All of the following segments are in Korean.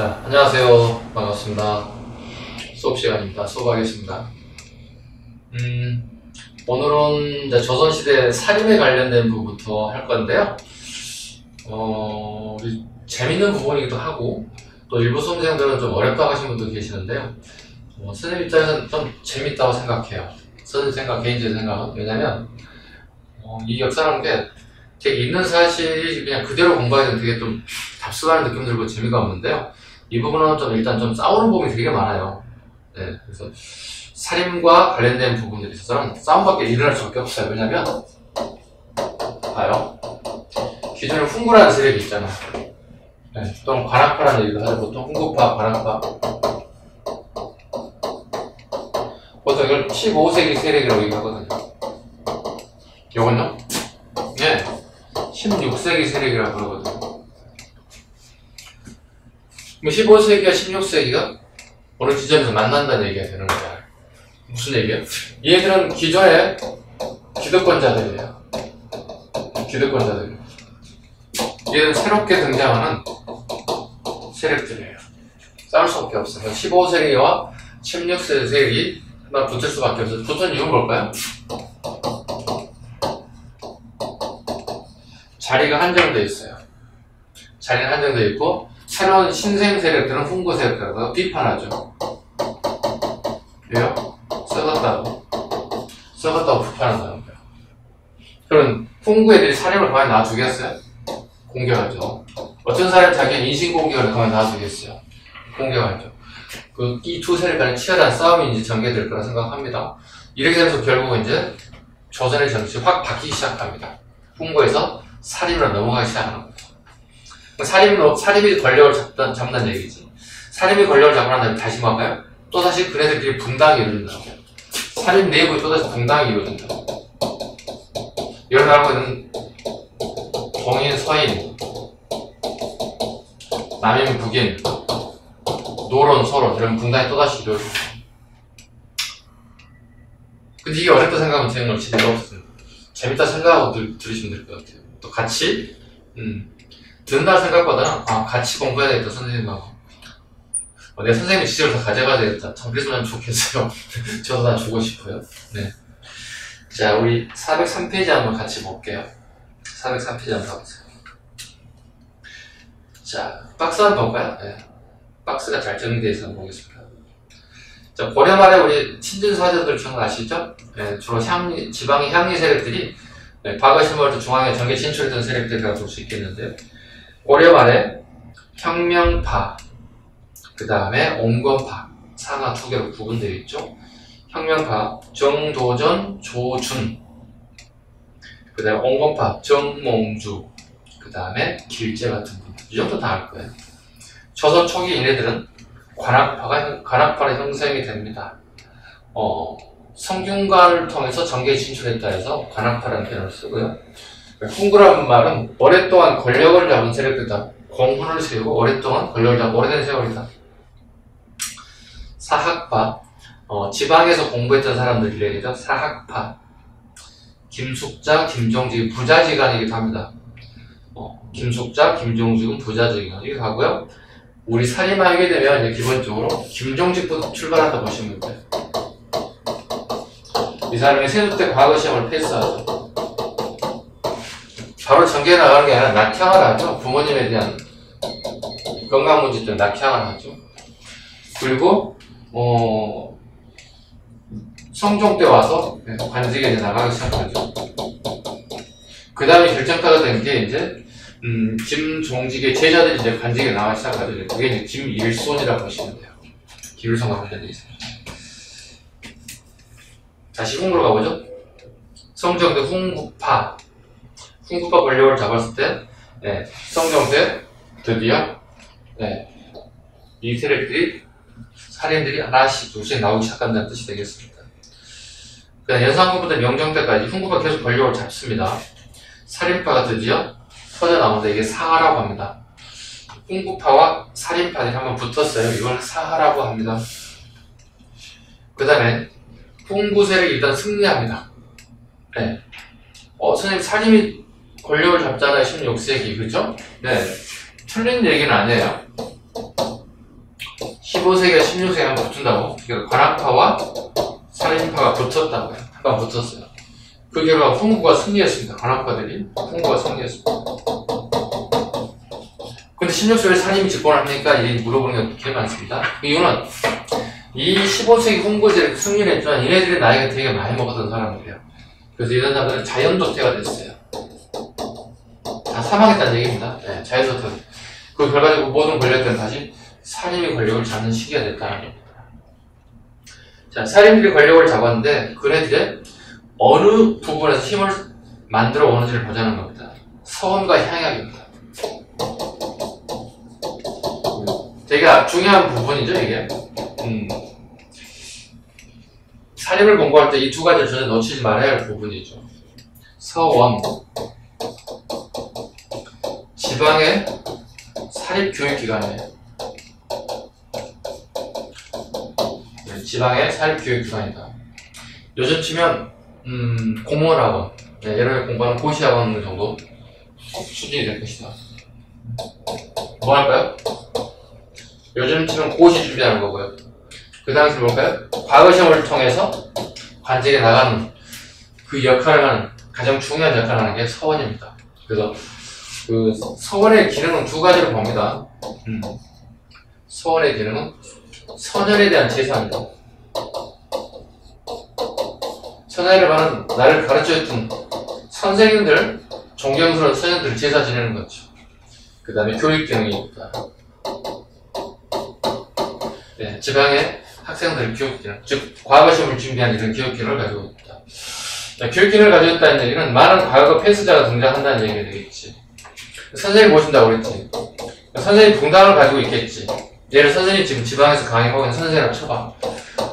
자, 안녕하세요. 반갑습니다. 수업 시간입니다. 수업하겠습니다. 오늘은 이제 조선시대 살인에 관련된 부분부터 할 건데요. 우리 재밌는 부분이기도 하고, 또 일부 수험생들은 좀 어렵다고 하시는 분도 계시는데요. 선생님 입장에서는 좀 재밌다고 생각해요. 선생님 생각, 개인적인 생각은. 왜냐면, 이 역사라는 게 되게 있는 사실이 그냥 그대로 공부하기엔 되게 좀 답습하는 느낌 들고 재미가 없는데요. 이 부분은 좀 일단 좀 싸우는 부분이 되게 많아요. 네, 그래서 살인과 관련된 부분들이 있어서는 싸움밖에 일어날 수밖에 없어요. 왜냐면 봐요. 기존에 훈구라는 세력이 있잖아. 네, 또는 관악파라는 얘기도 하죠. 보통 훈구파, 관악파. 보통 이걸 15세기 세력이라고 얘기하거든요. 요건요? 네, 16세기 세력이라고 그러거든요. 15세기와 16세기가 어느 지점에서 만난다는 얘기가 되는 거야. 무슨 얘기예요? 얘들은 기존의 기득권자들이에요. 기득권자들. 얘들은 새롭게 등장하는 세력들이에요. 싸울 수밖에 없어요. 15세기와 16세기 하나 붙을 수밖에 없어요. 붙은 이유는 뭘까요? 자리가 한정되어 있어요. 자리는 한정되어 있고, 새로운 신생 세력들은 훈구 세력들하고 비판하죠. 왜요? 썩었다고 비판한다는 거예요. 그럼 훈구 애들이 사림을 가만히 놔두겠어요? 공격하죠. 어떤 사람이 자기의 인신공격을 가만히 놔두겠어요? 공격하죠. 이 두 세력 간의 치열한 싸움이 이제 전개될 거라 생각합니다. 이렇게 되면서 결국 이제 조선의 정치 확 바뀌기 시작합니다. 훈구에서 살인으로 넘어가기 시작하는 거죠. 살인이 권력을 잡는 얘기지. 살인이 권력을 잡고 난 다음에 다시 뭐할까요? 또다시 그네들끼리 분당이 이루어진다고. 살인 내부에 또다시 분당이 이루어진다고. 일어나고 있는 동인, 서인, 남인, 북인, 노론, 서론 이런 분당이 또다시 이루어진다. 근데 이게 어렵다 생각하면 재미가 없습니다. 재밌다 생각하고 들으시면 될 것 같아요. 또 같이 듣는다 생각보다는 같이 공부해야 되겠다 선생님하고 내 선생님 지적을 다 가져가야 되겠다. 참 그랬으면 좋겠어요. 저도 다 주고 싶어요. 네. 자, 우리 403페이지 한번 같이 볼게요. 403페이지 한번 봐보세요. 자, 박스 한번 볼까요? 네. 박스가 잘 정리되어 있어서 한번 보겠습니다. 자, 고려 말에 우리 친진사제들 기억나시죠? 네, 주로 지방의 향리 세력들이 박어신월부터 중앙에 전개 진출했던 세력들이라고 볼 수 있겠는데요. 고려 말에 혁명파, 그 다음에 온건파, 상하 두 개로 구분되어 있죠. 혁명파, 정도전, 조준, 그 다음에 온건파, 정몽주, 그 다음에 길제 같은 분들. 이 정도 다 알 거예요. 조선 초기 얘네들은 관악파로 형성이 됩니다. 성균관을 통해서 전개에 진출했다 해서 관악파라는 표현을 쓰고요. 훈구라는 말은 오랫동안 권력을 잡은 세력들이다. 공훈을 세우고 오랫동안 권력을 잡은 오래된 세월이다. 사학파, 지방에서 공부했던 사람들 얘기죠. 사학파, 김숙자, 김종직, 부자지간이기도 합니다. 김숙자, 김종직은 부자지간이기도 하고요. 우리 살인하게 되면 이제 기본적으로 김종직부터 출발한다 보시면 돼요. 이 사람이 세습대 과거시험을 패스하죠. 바로 전개에 나가는 게 아니라 낙향을 하죠. 부모님에 대한 건강 문제 때문에 낙향을 하죠. 그리고 성종 때 와서 관직에 나가기 시작하죠. 그 다음에 결정타가 된 게 이제 김종직의 제자들이 이제 관직에 나가기 시작하죠. 그게 이제 김일손이라고 보시면 돼요. 김일손과 관련되어 있습니다. 다시 훈구로 가보죠. 성종 때 훈구파 권력을 잡았을 때, 성종 때 드디어 이 세력들이 살인들이 하나씩 둘씩 나오기 시작한다는 뜻이 되겠습니다. 그다음 연산군부터 명종 때까지 훈구가 계속 권력을 잡습니다. 살인파가 드디어 터져 나오는데 이게 사하라고 합니다. 훈구파와 살인파들이 한번 붙었어요. 이걸 사하라고 합니다. 그 다음에 훈구 세력이 일단 승리합니다. 선생님 살인이 권력을 잡잖아요. 16세기 그죠? 네, 틀린 얘기는 아니에요. 15세기와 16세기 한번 붙은다고. 그러니까 관학파와 살인파가 붙었다고요. 한번 붙었어요. 그 결과 훈구가 승리했습니다. 관학파들이 훈구가 승리했습니다. 근데 16세기에 살인이 집권을 하니까 이 물어보는 게 되게 많습니다. 그 이유는 이 15세기 훈구들이 승리를 했지만 얘네들이 나이가 되게 많이 먹었던 사람들이에요. 그래서 이런 사람들은 자연도태가 됐어요. 다 사망했다는 얘기입니다. 네, 자연도태. 그 결과적으로 모든 권력들은 다시 살인이 권력을 잡는 시기가 됐다는 겁니다. 자, 살인들이 권력을 잡았는데 그네들의 어느 부분에서 힘을 만들어 오는지를 보자는 겁니다. 서원과 향약입니다. 되게 중요한 부분이죠, 이게. 살인을 공부할 때 이 두 가지를 전혀 놓치지 말아야 할 부분이죠. 서원. 지방의 사립교육기관이에요. 지방의 사립교육기관이다. 요즘 치면 공무원학원, 예를 공부하는 고시학원 정도 수준이 될 것이다. 뭐 할까요? 요즘 치면 고시 준비하는 거고요. 그 당시 뭘까요? 과거 시험을 통해서 관직에 나가는 그 역할을 하는, 가장 중요한 역할을 하는 게 서원입니다. 그래서 그 서원의 기능은 두 가지로 봅니다. 서원의 기능은 선열에 대한 제사입니다. 선열에 관한 나를 가르쳐줬던 선생님들, 존경스러운 선생님들 제사 지내는 거죠. 그 다음에 교육 기능이 있다. 네, 지방의 학생들 교육 기능, 즉 과거 시험을 준비한 이런 교육 기능을 가지고 있다. 자, 교육 기능을 가지고 있다는 얘기는 많은 과거 폐수자가 등장한다는 얘기가 되겠지. 선생님 모신다고 그랬지. 선생님 분당을 가지고 있겠지. 예를 선생님 지금 지방에서 강의하고 있는 선생님이라고 쳐봐.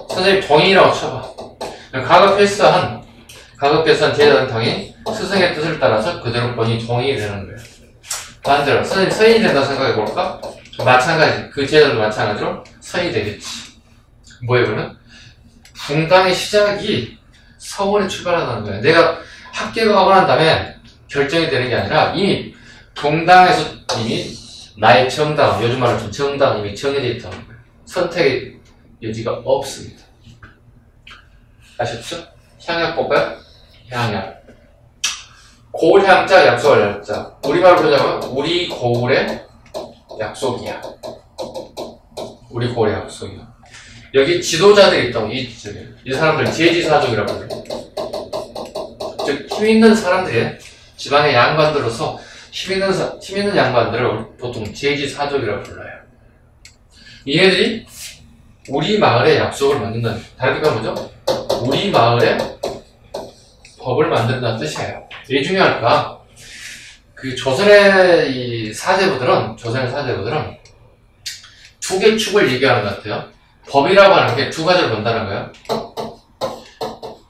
선생님 동인이라고 쳐봐. 과거 폐수한 제자는 당연히 스승의 뜻을 따라서 그대로 본인이 동인이 되는 거예요. 반대로 선생님 서인이 된다고 생각해 볼까? 마찬가지, 그 제자도 마찬가지로 서인이 되겠지. 뭐예요, 그러면? 분당의 시작이 서원에 출발한다는 거예요. 내가 학교에 가고 난 다음에 결정이 되는 게 아니라 이미 분당에서 이미 나의 정당, 요즘 말로 좀 정당 이미 정해져 있다는 거예요. 선택의 여지가 없습니다. 아셨죠? 향약 볼까요? 향약. 고울향자, 약속할 약자. 우리말로 보자면 우리 고울의 약속이야. 우리 고울의 약속이야. 여기 지도자들이 있다고, 이 사람들 제지사족이라고 해요. 즉, 힘 있는 사람들의 지방의 양반들로서 힘 있는 양반들을 보통 제지사족이라고 불러요. 얘네들이 우리 마을의 약속을 만든다는, 다른 얘기가 뭐죠? 우리 마을의 법을 만든다는 뜻이에요. 왜 중요할까? 그 조선의 이 사제부들은 두 개의 축을 얘기하는 것 같아요. 법이라고 하는 게 두 가지를 본다는 거예요.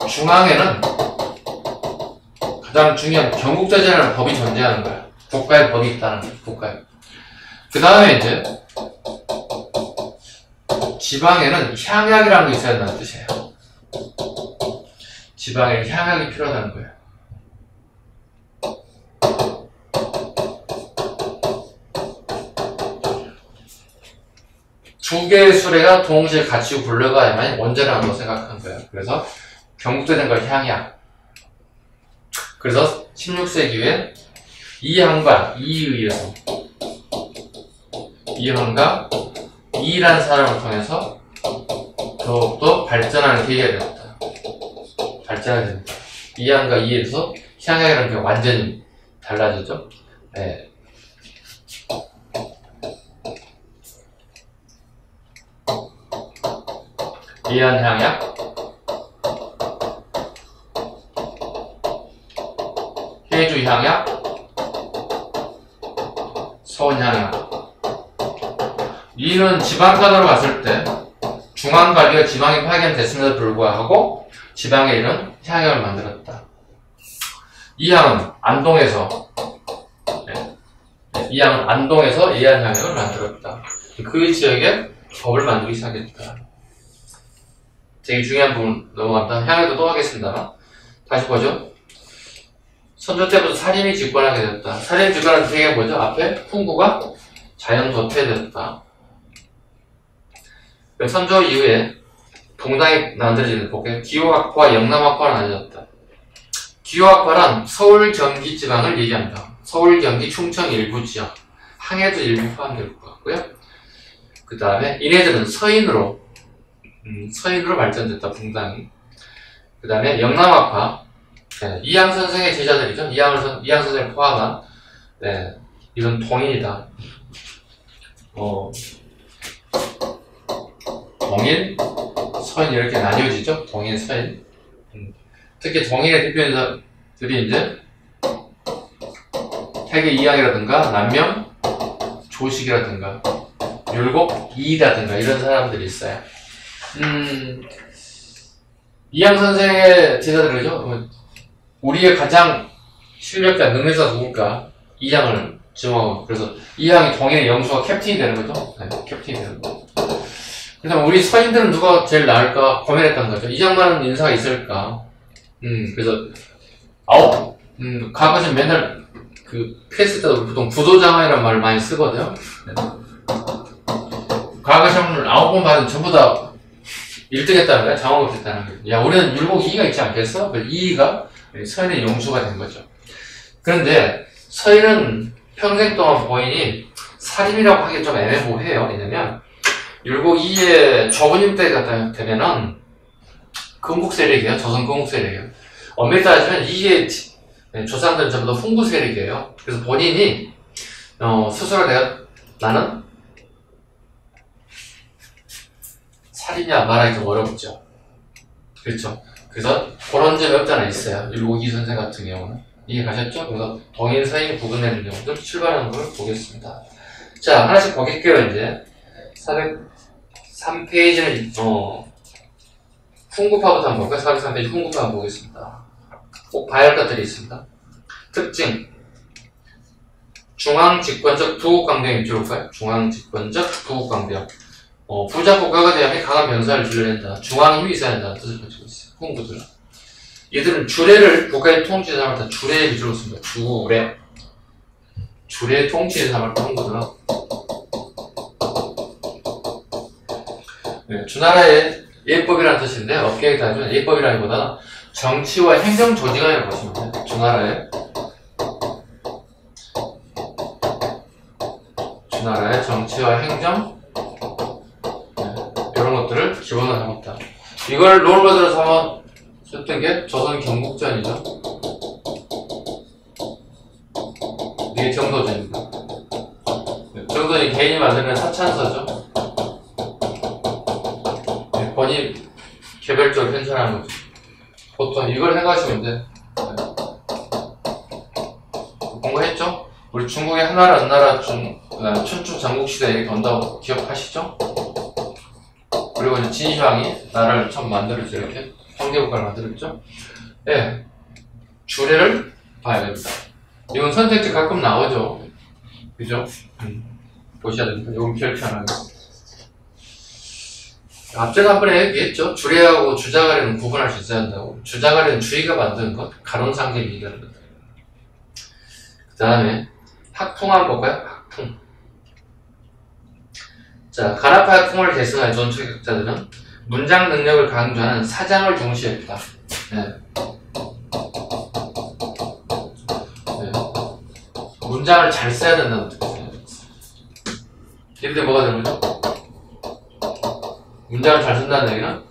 중앙에는 가장 중요한 경국제재라는 법이 존재하는 거예요. 국가의 법이 있다는 거예요. 국가에. 그 다음에 이제 지방에는 향약이라는 게 있어야 한다는 뜻이에요. 지방에 향약이 필요하다는 거예요. 두 개의 수레가 동시에 같이 굴러가야만 원전이라고 생각한 거예요. 그래서 경국제된 걸 향약. 그래서 16세기에 이항과 이의에서 이항과 이라는 사람을 통해서 더욱더 발전하는 계기가 되었다. 발전하게 됩니다. 이항과 이에서 향약이라는 게 완전히 달라지죠. 네. 이한 향약, 해주 향약, 서원 향약. 이는 지방간으로 갔을 때 중앙관리가 지방이 파견됐음에도 불구하고 지방에 이런 향약을 만들었다. 이 향은 안동에서 이한 향약을 만들었다. 그 지역에 법을 만들기 시작했다. 되게 중요한 부분 넘어간다. 향약도 또 하겠습니다. 다시 보죠. 선조 때부터 살인이 집권하게 됐다. 살인이 집권하는 계기가 뭐죠? 앞에 훈구가 자연 도태되었다. 선조 이후에 동당이 만들어지는 볼게요. 기호학파와 영남학파로 나뉘어졌다. 기호학파란 서울, 경기 지방을 얘기합니다. 서울, 경기, 충청 일부 지역, 항해도 일부 포함될 것 같고요. 그 다음에 이네들은 서인으로 발전됐다, 동당이. 그 다음에 영남학파, 네, 이양 선생의 제자들이죠. 이양 선생을 포함한, 네, 이건 동인이다. 동인, 서인 이렇게 나뉘어지죠. 동인, 서인. 특히 동인의 대표인들이 이제 태계 이양이라든가 남명, 조식이라든가 율곡, 이라든가 이런 사람들이 있어요. 이양 선생의 제자들이죠. 우리의 가장 실력자, 능력자가 누굴까? 이양을 지목하고, 그래서 이양이 동인의 영수가 캡틴이 되는 거죠. 네, 캡틴이 되는 거죠. 그래서 우리 서인들은 누가 제일 나을까 고민했던 거죠. 이양만한 인사가 있을까? 그래서 과거에 맨날 패스 때도 보통 부도장이라는 말을 많이 쓰거든요. 네. 과거 시험을 9번 받은 전부 다 1등 했다는 거야. 장원급 했다는 거야. 야, 우리는 율곡 2가 있지 않겠어? 그 2가 서인의 용수가 된 거죠. 그런데 서인은 평생 동안 본인이 살인이라고 하기 좀 애매모호해요. 왜냐면 율곡 2의 조부님 때가 되면은 금국 세력이에요. 조선 금국 세력이에요. 엄밀히 따지면 2의 조상들은 전부 다 훈구 세력이에요. 그래서 본인이 스스로 나는 살인이야 말하기 좀 어렵죠. 그렇죠. 그래서 그런 점이 없지 않아 있어요. 율곡 2 선생 같은 경우는. 이해 가셨죠? 그래서 동인, 서인 구분되는 경우들 출발하는 걸 보겠습니다. 자, 하나씩 보겠게요, 이제. 403페이지는, 훈구파부터 한번 볼까요? 403페이지 훈구파 한번 보겠습니다. 꼭 봐야 할 것들이 있습니다. 특징. 중앙집권적 부국강병이 줄일까요? 중앙집권적 부국강병. 부자국가가 되면 강한 병사를 길러낸다. 중앙에 힘이 있어야 한다는 뜻을 가지고 있어요. 훈구들은. 얘들은 주례를 국가의 통치에 삼았다. 주례의 위주로 씁니다. 주례의 통치에 삼았다. 훈구들은. 네, 주나라의 예법이라는 뜻인데, 업계에 따지면 예법이라기보다는 정치와 행정 조직이라고 보시면 돼요. 주나라의 정치와 행정, 네, 이런 것들을 기본으로 삼았다. 이걸 롤모델로 삼았던 게 조선 경국전이죠. 이게 정도전입니다. 네, 정도전이 개인이 만드는 사찬서죠. 네, 본인 개별적으로 편찬하는 거죠. 보통 이걸 해가시면 돼. 공부했죠? 우리 중국의 한나라, 은나라, 춘추 전국시대 이렇게 온다고 기억하시죠? 그리고 이제 진시황이 나라를 처음 만들었죠. 이렇게 황제국가를 만들었죠. 예, 주례를 봐야 됩니다. 이건 선택지 가끔 나오죠. 그죠? 보셔야 됩니다. 이건 기억이 안 나요. 앞전에 한 번에 얘기했죠. 주례하고 주자가리는 구분할 수 있어야 한다고. 주자가리는 주의가 만드는 것, 가론상계를 얘기하는 것. 그 다음에 학풍 한번 볼까요? 학풍. 자, 간합화 학풍을 계승한 전 철학자들은 문장 능력을 강조하는 사장을 중시했다. 네. 문장을 잘 써야 된다는 뜻이에요. 예를 들어 뭐가 되는 거죠? 문장을 잘 쓴다는 얘기는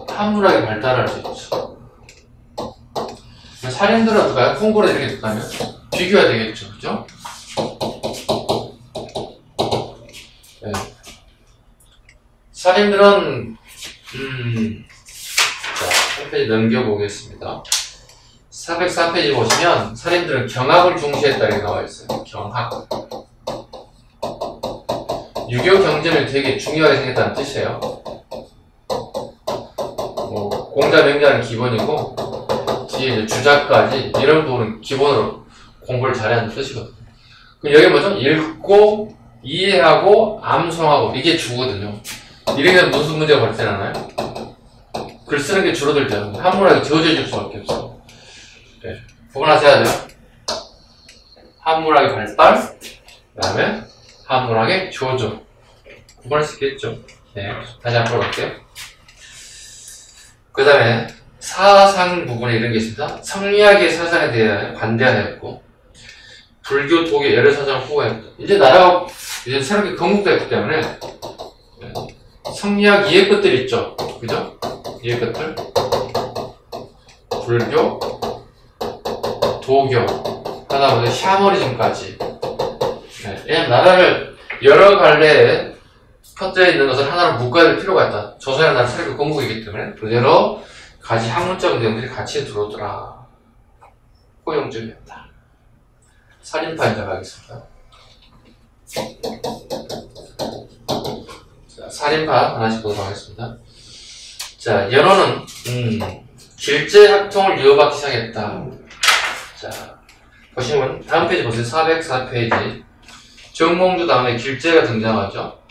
한문학이 발달할 수 있죠. 살인들은 어떨까요? 풍고를 이렇게 듣다면 비교해야 되겠죠. 그죠? 네. 살인들은 자, 한 페이지 넘겨보겠습니다. 404페이지 보시면 살인들은 경학을 중시했다 이렇게 나와 있어요. 경학. 유교 경전이 되게 중요하게 생겼다는 뜻이에요. 공자 명자는 기본이고 뒤에 이제 주자까지 이런 부분은 기본으로 공부를 잘해야 하는 뜻이거든요. 그럼 여기 뭐죠? 읽고 이해하고 암송하고 이게 주거든요. 이런 게 무슨 문제가 발생하나요? 글 쓰는 게 줄어들죠. 한문학이 지워질 수밖에 없어. 네. 구분하셔야 돼요. 한문학의 발달, 그 다음에 한문학의 조조. 구분할 수 있겠죠. 네, 다시 앞으로 갈게요. 그 다음에 사상 부분에 이런 게 있습니다. 성리학의 사상에 대해 반대하였고, 불교, 독교, 예를 사상을 후보했다. 이제 나라가 이제 새롭게 건국됐기 때문에 성리학 이해 것들 있죠. 그죠? 이해 것들. 불교, 도교, 하다보니 샤머니즘까지. 네, 나라를 여러 갈래에 퍼져 있는 것을 하나로 묶어야 될 필요가 있다. 조선의 나라 새롭게 건국이기 때문에 여러 가지 학문적 내용들이 같이 들어오더라. 포용적이었다. 살인파에 가겠습니다. 자, 살인파 하나씩 보도록 하겠습니다. 자, 연호는 길제 학통을 이어받기 시작했다. 자, 보시면 다음 페이지 보세요. 404페이지. 정몽주 다음에 길제가 등장하죠.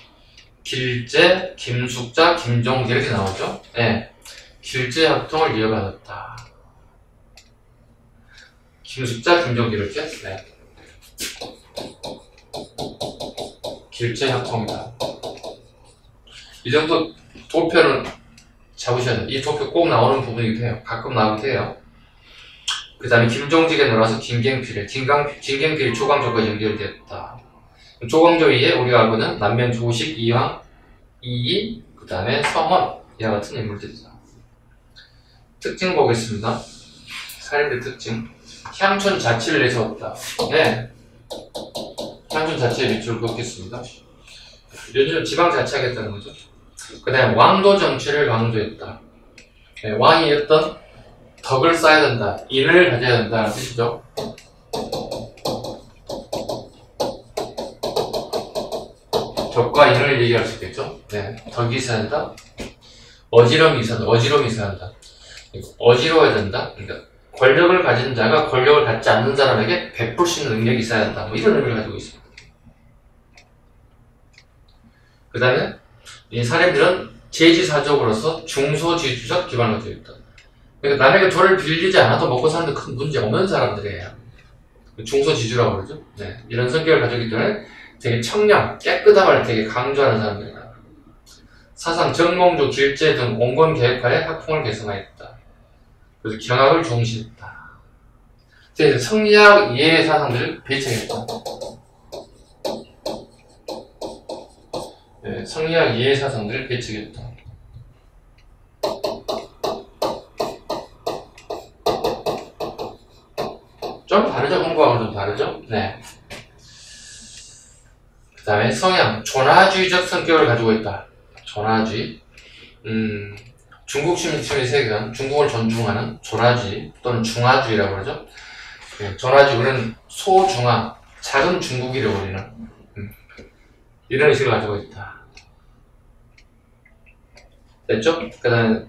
길제, 김숙자, 김종기 이렇게 나오죠. 네. 길제 학통을 이어받았다. 김숙자, 김종기 이렇게. 네. 길제 학통이다. 이 정도 도표는 잡으셔야 돼요. 이 도표 꼭 나오는 부분이기도 해요. 가끔 나오기도 해요. 그 다음에 김종직에 놀아서 김갱필에 김갱필이 조광조가 연결되었다. 조광조위에 우리가 알고는 남면 조식, 이황, 이이, 그 다음에 성원 이와 같은 인물들이다. 특징 보겠습니다. 살인의 특징. 향촌 자치를 내세웠다. 네. 향촌 자치의 밑줄을 긋겠습니다. 요즘 지방 자치하겠다는 거죠. 그 다음에 왕도 정치를 강조했다. 네, 왕이 어떤 덕을 쌓아야 된다. 인을 가져야 된다는 뜻이죠. 덕과 인을 얘기할 수 있겠죠. 네, 덕이 있어야 된다. 어지럼이 있어야 된다. 어지럼이 있어야 된다. 어지러워야 된다. 그러니까 권력을 가진 자가 권력을 갖지 않는 사람에게 베풀 수 있는 능력이 있어야 된다. 뭐 이런 의미를 가지고 있습니다. 그 다음에 이 사람들은 제지사적으로서 중소지주적 기반을 가지고 있다. 그러니까 남에게 돈을 빌리지 않아도 먹고 사는데 큰 문제 없는 사람들이에요. 중소지주라고 그러죠. 네. 이런 성격을 가지고 있기 때문에 되게 청량, 깨끗함을 되게 강조하는 사람들이다. 사상, 정몽주, 길제 등 온건 계획하에 학풍을 개성하였다. 그래서 경학을 중시했다. 그래서 성리학 이해의 사상들을 배척했다. 네, 성리학 이해의 사상들을 배척했다. 좀 다르죠? 홍보하고는 좀 다르죠? 네. 그 다음에 성향, 존화주의적 성격을 가지고 있다. 존화주의. 중국 시민층의 세계관, 중국을 존중하는 존화주의 또는 중화주의라고 그러죠. 네, 존화주의, 우리는 소중화, 작은 중국이라고 우리는 이런 의식을 가지고 있다. 됐죠? 그 다음에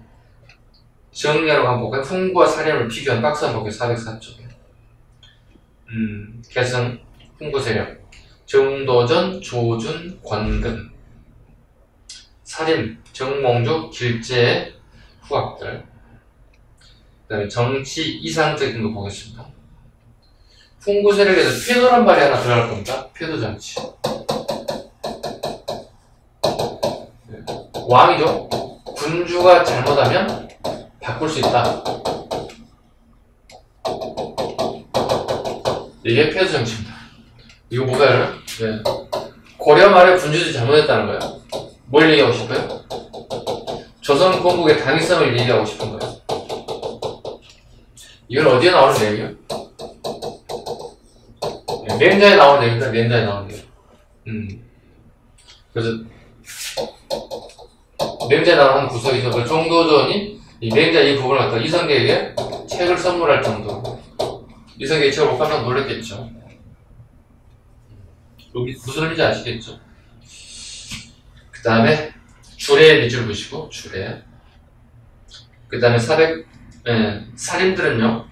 정리하러 한번 볼까요? 흥부와 살인을 비교한 박스 한번 볼게요. 404쪽에. 개성, 흥부 세력. 정도전, 조준, 권근. 살인, 정몽주, 길제의 후학들. 그 다음에 정치 이상적인 거 보겠습니다. 흥부 세력에서 폐도란 말이 하나 들어갈 겁니다. 폐도 정치. 왕이죠. 군주가 잘못하면 바꿀 수 있다. 이게 폐도 정치입니다. 이거 뭐가요? 네. 고려 말에 군주들이 잘못했다는 거예요. 뭘 얘기하고 싶어요? 조선 건국의 당위성을 얘기하고 싶은 거예요. 이건 어디에 나오는 내용이에요? 맹자에 나오는 내용입니다. 맹자에 나오는 내용. 그래서 맹자에 나오는 구석이죠. 그 정도전이 이 맹자 이 부분을 갖다 이성계에게 책을 선물할 정도로. 이성계 이 책을 못 깜짝 놀랐겠죠. 여기 무슨 의미인지 아시겠죠? 그 다음에 주례의 밑줄 보시고 주례. 그 다음에 살인들은요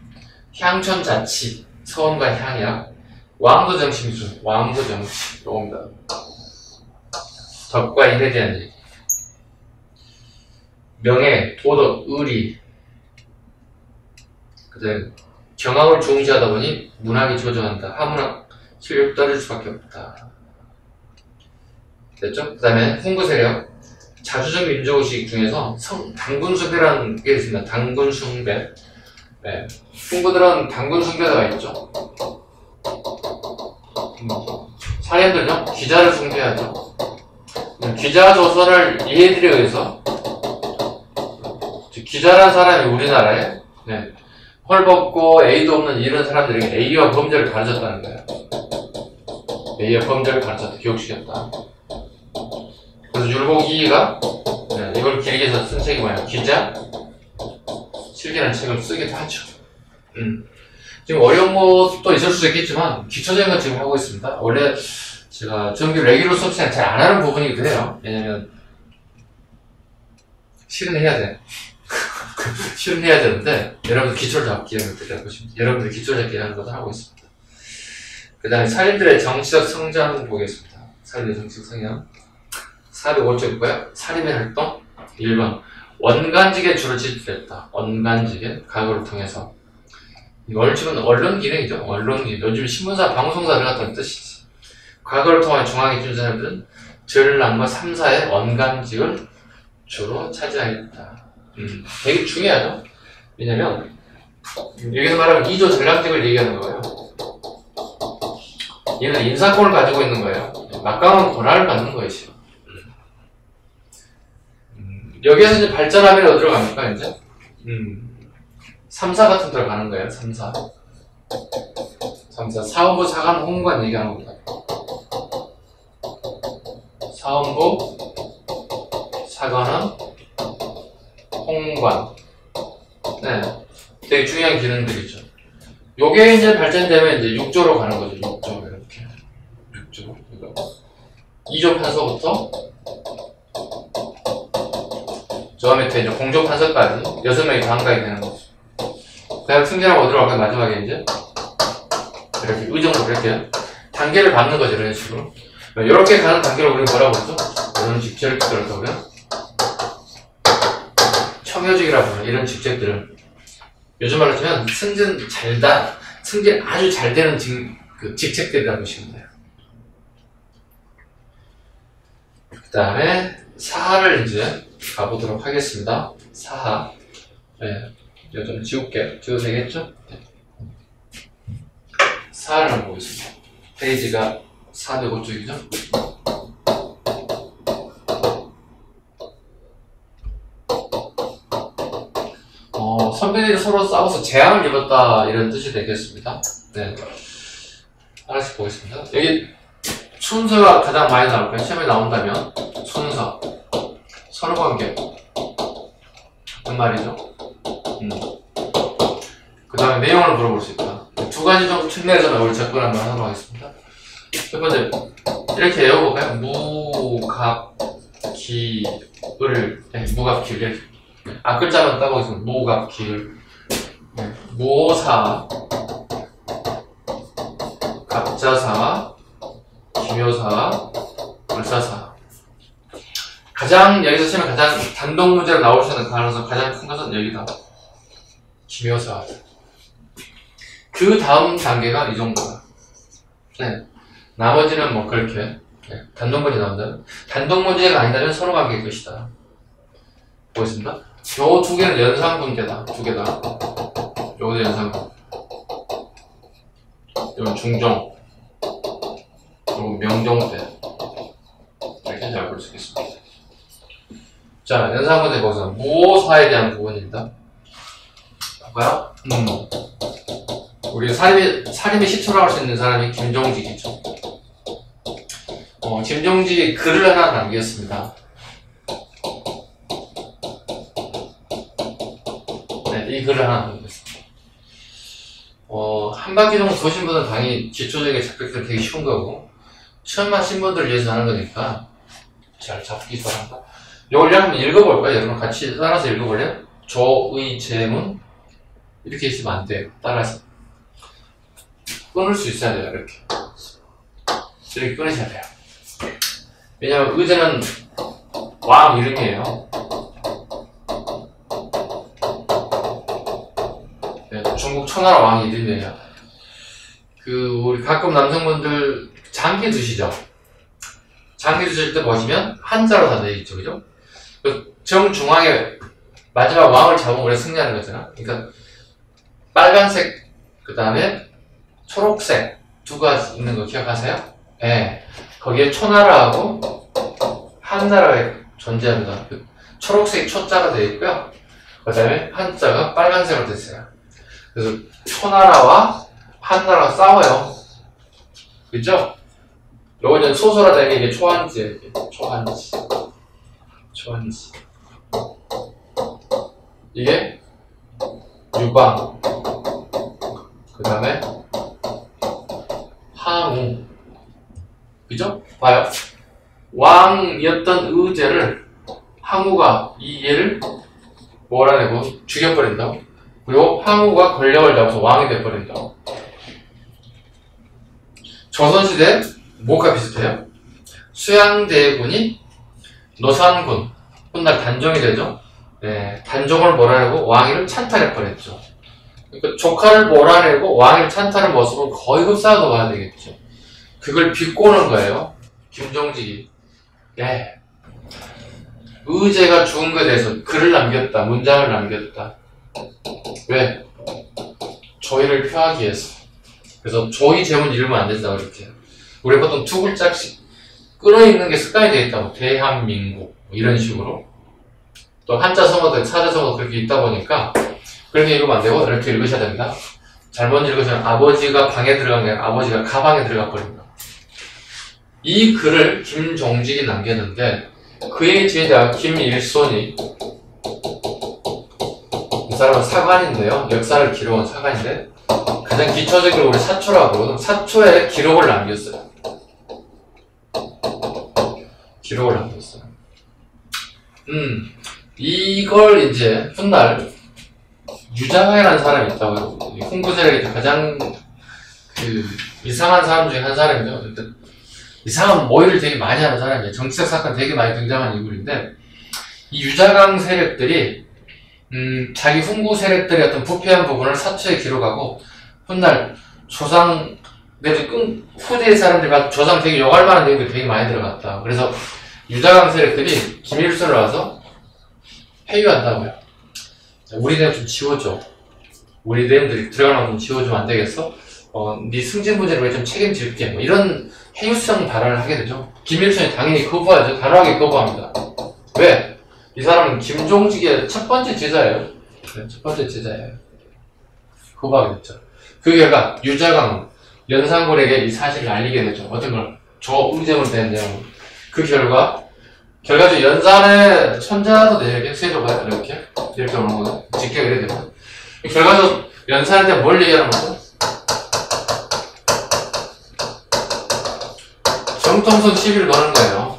향촌 자치, 서원과 향약, 왕도 정치 미술, 왕도 정치 요겁니다. 덕과 인에 대한 얘기. 명예, 도덕, 의리. 그 다음에 경학을 중시하다 보니 문학이 조정한다. 한문학 실력 떨어질 수밖에 없다. 됐죠? 그 다음에 흥부 세력. 자주적 민족의식 중에서 당군숭배라는 게 있습니다. 당군숭배. 네. 친구들은 당군숭배가 있죠. 사례들은요, 기자를 숭배하죠. 기자 조선을 이해들에 의해서, 기자란 사람이 우리나라에, 네, 헐벗고 A도 없는 이런 사람들에게 A와 범죄를 가르쳤다는 거예요. A와 범죄를 가르쳤다, 교육시켰다. 그래서 율곡이가 네, 이걸 길게 해서 쓴 책이 뭐예요? 기자 실기라는 책을 쓰기도 하죠. 지금 어려운 것도 있을 수도 있겠지만 기초적인 건 지금 하고 있습니다. 원래 제가 정규 레귤러 수업 시간에 잘 안 하는 부분이기도 해요. 왜냐면 실은 해야 돼. 실은 해야 되는데 여러분들 기초를 잡기 하는 것들이라고 보시면 여러분들 기초 잡기 하는 것을 하고 있습니다. 그 다음에 살인들의 정치적 성장 보겠습니다. 살인의 정치적 성장 405쪽이고요. 살인의 활동 1번 원간직에 주로 집중했다. 원간직에 과거를 통해서 이걸 지금 언론 기능이죠. 언론 기능. 요즘 신문사, 방송사들 같은 뜻이지. 과거를 통한 중앙에 준 사람들은 전람과 3사의 원간직을 주로 차지하였다. 되게 중요하죠. 왜냐면 여기서 말하면 2조 전람직을 얘기하는 거예요. 얘는 인사권을 가지고 있는 거예요. 막강한 권한을 갖는 거예요, 지금. 여기에서 이제 발전하면 어디로 갑니까, 이제? 3사 같은 데로 가는 거예요, 3사. 3사. 사원부, 사관, 홍관 얘기하는 겁니다. 사원부, 사관은 홍관. 네. 되게 중요한 기능들이죠. 요게 이제 발전되면 이제 6조로 가는 거죠, 6조. 이렇게. 6조. 이거. 2조 판서부터 저 밑에 이제 공조 판서까지 6명이 감각이 되는 거죠. 대학 승진하고 어디로 갈까요? 마지막에 이제 이렇게 의정부로 이렇게 단계를 밟는 거죠. 이런 식으로. 이렇게 가는 단계를 우리가 뭐라고 그러죠? 이런 직책을 들었다고 그래요? 청여직이라고 하는 이런 직책들은 요즘 말로 치면 승진 아주 잘 되는 직책들이라고 보시면 돼요. 그 다음에 사하를 이제 가보도록 하겠습니다. 사하. 네. 이거 좀 지울게요. 지워도 되겠죠? 네. 사하를 한번 보겠습니다. 페이지가 405쪽이죠? 선배들이 서로 싸워서 재앙을 입었다 이런 뜻이 되겠습니다. 네. 하나씩 보겠습니다. 여기 순서가 가장 많이 나올 거예요. 시험에 나온다면 순서, 선후관계 같은 말이죠. 그 다음에 내용을 물어볼 수 있다. 두 가지 정도 측면에서 나올 접근을 한번 하도록 하겠습니다. 첫 번째 이렇게 외워볼까요? 무갑기을 무갑기을 앞글자만 따보겠습니다. 무갑기을 무오사 갑자사 기묘사 을사사 가장 여기서 치면 가장 단독 문제로 나올 수 있는 가능성 가장 큰 것은 여기다 기묘사 그 다음 단계가 이 정도다. 네. 나머지는 뭐 그렇게 네. 단독 문제 나온다면 단독 문제가 아니다면 선후관계일 것이다. 보겠습니다. 요 두 개는 연상분계다. 두 개다. 요것도 연상분. 요건 중종. 요건 명종대. 이렇게 잘 볼 수 있겠습니다. 자, 연상분계 보세요. 무오사에 대한 부분입니다. 볼까요? 우리 살인의 시초라고 할 수 있는 사람이 김종직이죠. 김종직이 글을 하나 남겼습니다. 네, 이 글을 하나 남겼습니다. 한 바퀴 정도 도신 분은 당연히 기초적인 잡격들 되게 쉬운 거고, 처음 하신 분들을 위해서 하는 거니까 잘 잡기 바랍니다. 이걸 한번 읽어볼까요? 여러분 같이 따라서 읽어볼래요? 조의제문 이렇게 있으면 안 돼요. 따라서 끊을 수 있어야 돼요. 이렇게 끊으셔야 돼요. 왜냐면 의제는 왕 이름이에요. 네, 중국 초나라 왕 이름이에요. 우리 가끔 남성분들 장기 드시죠? 장기 드실 때 보시면 한자로 다 되어 있죠, 그죠? 정중앙에 마지막 왕을 잡으면 우리가 승리하는 거잖아. 그러니까 빨간색 그 다음에 초록색 두 가지 있는 거 기억하세요? 네. 거기에 초나라하고 한나라가 존재합니다. 초록색 초자가 되어 있고요. 그 다음에 한자가 빨간색으로 되어 있어요. 그래서 초나라와 한나라가 싸워요. 그죠? 요거는 소설하다는 게 이게 초한지예요. 초한지. 초한지. 이게 유방. 그 다음에 항우. 그죠? 봐요. 왕이었던 의제를 항우가 이 얘를 몰아내고 죽여버린다고. 그리고 항우가 권력을 잡아서 왕이 돼버린다고. 조선시대 뭐가 비슷해요? 수양대군이 노산군 훗날 단종이 되죠. 네, 단종을 몰아내고 왕위를 찬탈해버렸죠. 그러니까 조카를 몰아내고 왕위를 찬탈한 모습은 거의 흡사하다고 봐야 되겠죠. 그걸 비꼬는 거예요. 김종직이. 네. 의제가 죽은 것에 대해서 글을 남겼다. 문장을 남겼다. 왜? 조의를 표하기 위해서. 그래서 조의 제문 이루면 안 된다고 이렇게. 우리 보통 두 글자씩 끊어있는 게 습관이 되어 있다고. 대한민국 이런 식으로. 또 한자 성어도 사자 성어도 그렇게 있다 보니까 그렇게 읽으면 안 되고 이렇게 읽으셔야 됩니다. 잘못 읽으시면 아버지가 방에 들어간 게 아니라 아버지가 가방에 들어가 버립니다. 이 글을 김종직이 남겼는데 그의 제자 김일손이, 이 사람은 사관인데요. 역사를 기록한 사관인데 가장 기초적으로 우리 사초라고 그러거든. 사초에 기록을 남겼어요. 기록을 남겼어요. 이걸 이제 훗날 유자강이라는 사람이 있다고요. 홍구제력이 가장 이상한 사람 중에 한 사람이죠. 이상한 모의를 되게 많이 하는 사람이에요. 정치적 사건 되게 많이 등장하는 인물인데, 이 유자강 세력들이 자기 훈구 세력들의 어떤 부패한 부분을 사초에 기록하고 훗날 조상 후대 사람들과 조상 되게 욕할 만한 내용들이 되게 많이 들어갔다. 그래서 유자강 세력들이 김일순을 와서 회유한다고요. 우리 내용 좀 지워줘. 우리 내용들이 들어가는 거 좀 지워주면 안 되겠어? 네 승진 문제를 왜 좀 책임질게. 뭐 이런 해유성 발언을 하게 되죠. 김일순이 당연히 거부하죠. 단호하게 거부합니다. 왜? 이 사람은 김종직의 첫 번째 제자예요. 첫 번째 제자예요. 거부하게 됐죠. 그 결과 유자강은 연산군에게 이 사실을 알리게 되죠. 어떤 걸? 조의제문에 대한 내용. 그 결과적으로 연산의 천자도 되게 세조가 이렇게 오는 거거든. 직계가 이래야 됩니다. 결과적으로 연산에 대한 뭘 얘기하는 거죠? 정통성 시비를 거는 거예요.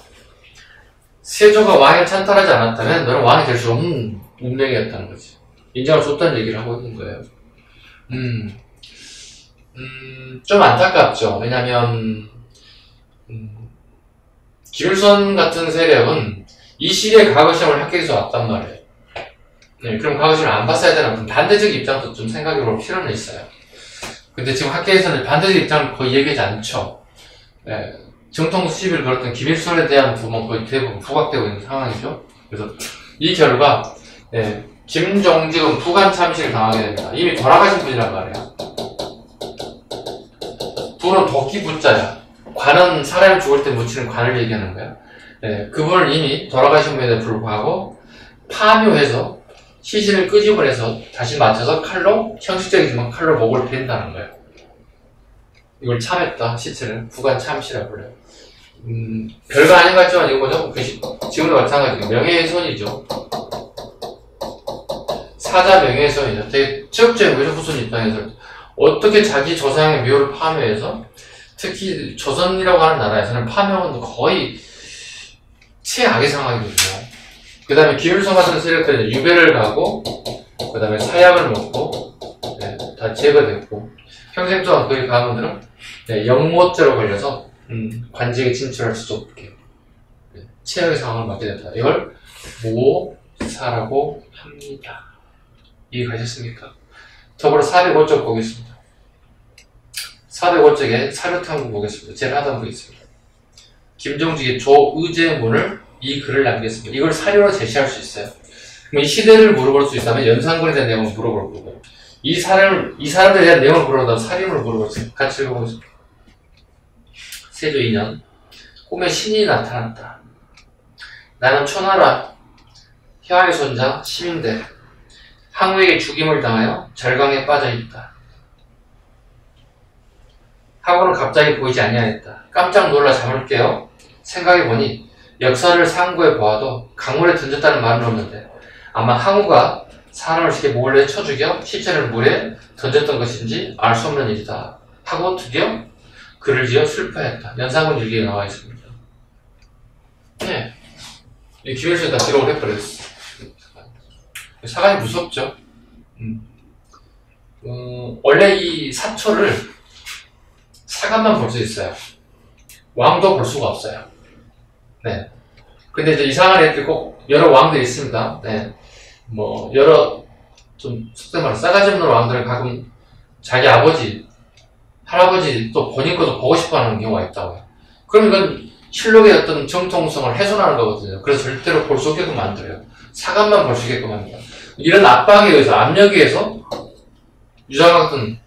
세조가 왕을 찬탈하지 않았다면 너는 왕이 될 수 없는 운명이었다는 거지. 인정할 수 없다는 얘기를 하고 있는 거예요. 좀 안타깝죠. 왜냐면 김일손 같은 세력은 이 시기에 과거시험을 합격해서 왔단 말이에요. 네, 그럼 과거시험을 안 봤어야 되는 그럼 반대적 입장도 좀 생각해볼 필요는 있어요. 근데 지금 학계에서는 반대적 입장을 거의 얘기하지 않죠. 네, 정통 시비를 걸었던 김일손에 대한 부분 거의 대부분 부각되고 있는 상황이죠. 그래서 이 결과 김종직은 부관 참식을 당하게 됩니다. 이미 돌아가신 분이란 말이에요. 부는 도끼 부자야. 관은 사람이 죽을 때 묻히는 관을 얘기하는 거야. 그분을 이미 돌아가신 분에도 불구하고 파묘해서 시신을 끄집어내서 다시 맞춰서 칼로, 형식적이지만 칼로 목을 벤다는 거예요. 이걸 참했다. 시체를 부관 참시라고 불러요. 별거 아닌 것 같지만 이거 뭐죠? 지금도 마찬가지고 명예훼손이죠. 사자 명예훼손이죠. 되게 체육적인 외조부순 입장에서 어떻게 자기 조상의 묘를 파묘해서, 특히 조선이라고 하는 나라에서는 파묘는 거의 최악의 상황이거든요. 그 다음에 김일성 같은 세력들은 유배를 가고, 그 다음에 사약을 먹고, 다 제거됐고, 평생 동안 거기 가문들은 영모죄로 걸려서 관직에 진출할 수 없게 최악의 상황을 맞게 된다. 이걸 모사라고 합니다. 이해가셨습니까? 더불어 405쪽 보겠습니다. 405쪽에 사료탐구 보겠습니다. 제일 하단 부에 있습니다. 김종직의 조의제문을 이 글을 남겼습니다. 이걸 사료로 제시할 수 있어요. 그럼 이 시대를 물어볼 수 있다면 연산군에 대한 내용을 물어볼 거고, 이 사람들에 대한 내용을 물어보다 사림을 물어볼 수 있어요. 같이 읽어보겠습니다. 세조 2년, 꿈에 신이 나타났다. 나는 초나라 혀의 손자 심인데 항우에게 죽임을 당하여 절강에 빠져있다. 하고는 갑자기 보이지 아니하였다. 깜짝 놀라 잠을 깨어 생각해보니 역사를 상고해 보아도 강물에 던졌다는 말은 없는데 아마 항우가 사람을 쉽게 몰래 쳐 죽여 시체를 물에 던졌던 것인지 알 수 없는 일이다 하고 드디어 글을 지어 슬퍼했다. 연산군 일기에 나와 있습니다. 네, 이 김일성이 다 기록을 해버렸어. 사관이 무섭죠. 원래 이 사초를 사관만 볼 수 있어요. 왕도 볼 수가 없어요. 네. 근데 이제 이상한 애들이 꼭 여러 왕들이 있습니다. 네. 뭐 여러 좀 속된 말로 싸가지 없는 왕들은 가끔 자기 아버지, 할아버지 또 본인 것도 보고 싶어하는 경우가 있다고요. 그럼 이건 실록의 어떤 정통성을 훼손하는 거거든요. 그래서 절대로 볼 수 없게끔 만들어요. 사관만 볼 수 있게끔 만들어요. 이런 압박에 의해서, 압력에 의해서 유장 같은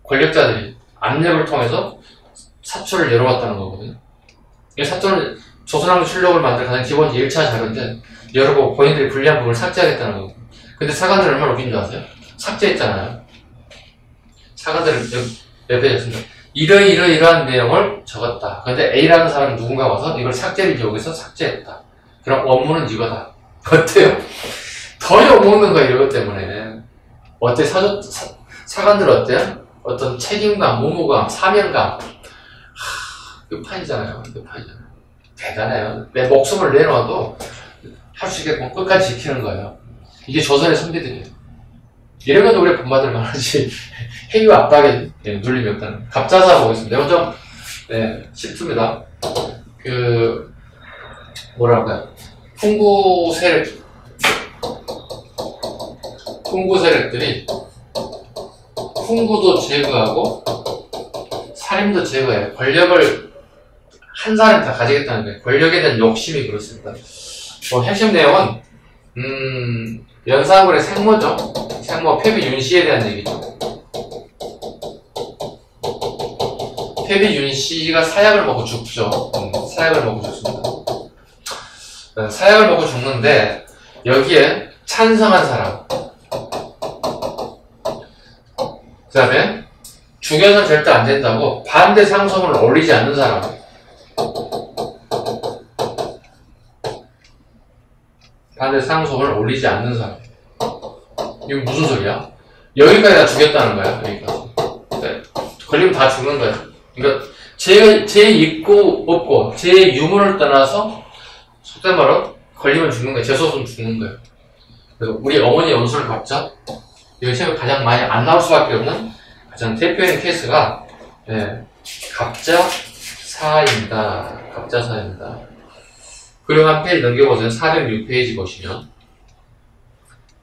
권력자들이 압력을 통해서 사초를 열어왔다는 거거든요. 이 사초는 조선왕조 실록을 만들 가장 기본 1차 자료인데 열어보고 본인들이 불리한 부분을 삭제하겠다는 거고. 근데 사관들은 얼마나 웃긴 줄 아세요? 삭제했잖아요. 사관들은 옆에 있습니다. 이러한 내용을 적었다. 근데 A라는 사람이 누군가 와서 이걸 삭제를 여기서 삭제했다. 그럼 원문은 이거다. 어때요? 더 욕먹는 거야, 이것 때문에. 어때? 사관들 어때요? 어떤 책임감, 무무감, 사명감. 끝판이잖아요. 끝판이잖아요. 대단해요. 내 목숨을 내놔도 할 수 있게끔 끝까지 지키는 거예요. 이게 조선의 선비들이에요. 이러면 우리가 본받을 만하지. 해유와 압박에 눌림이 없다는. 갑자사 보겠습니다. 이건 좀, 네, 쉽습니다. 뭐랄까요. 풍부 세력들이 풍부도 제거하고 살인도 제거해요. 권력을 한 사람이 다 가지겠다는 거예요. 권력에 대한 욕심이 그렇습니다. 핵심 내용은 연산군의 생모죠. 생모 패비 윤씨에 대한 얘기죠. 패비 윤씨가 사약을 먹고 죽죠. 사약을 먹고 죽습니다. 사약을 먹고 죽는데 여기에 찬성한 사람, 그 다음에 죽여서 절대 안 된다고 반대 상소문을 올리지 않는 사람, 반대 상소문을 올리지 않는 사람. 이거 무슨 소리야? 여기까지 다 죽였다는 거야. 여기까지. 네. 걸리면 다 죽는 거야. 그러니까 제 있고 없고 제 유무를 떠나서 속된 말로 걸리면 죽는 거야. 재수없으면 죽는 거야. 그래서 우리 어머니 원수를 갚자. 이거 지금 가장 많이 안 나올 수밖에 없는 가장 대표적인 케이스가 갑자사입니다. 갑자사입니다. 그리고 한 페이지 넘겨보세요. 406페이지 보시면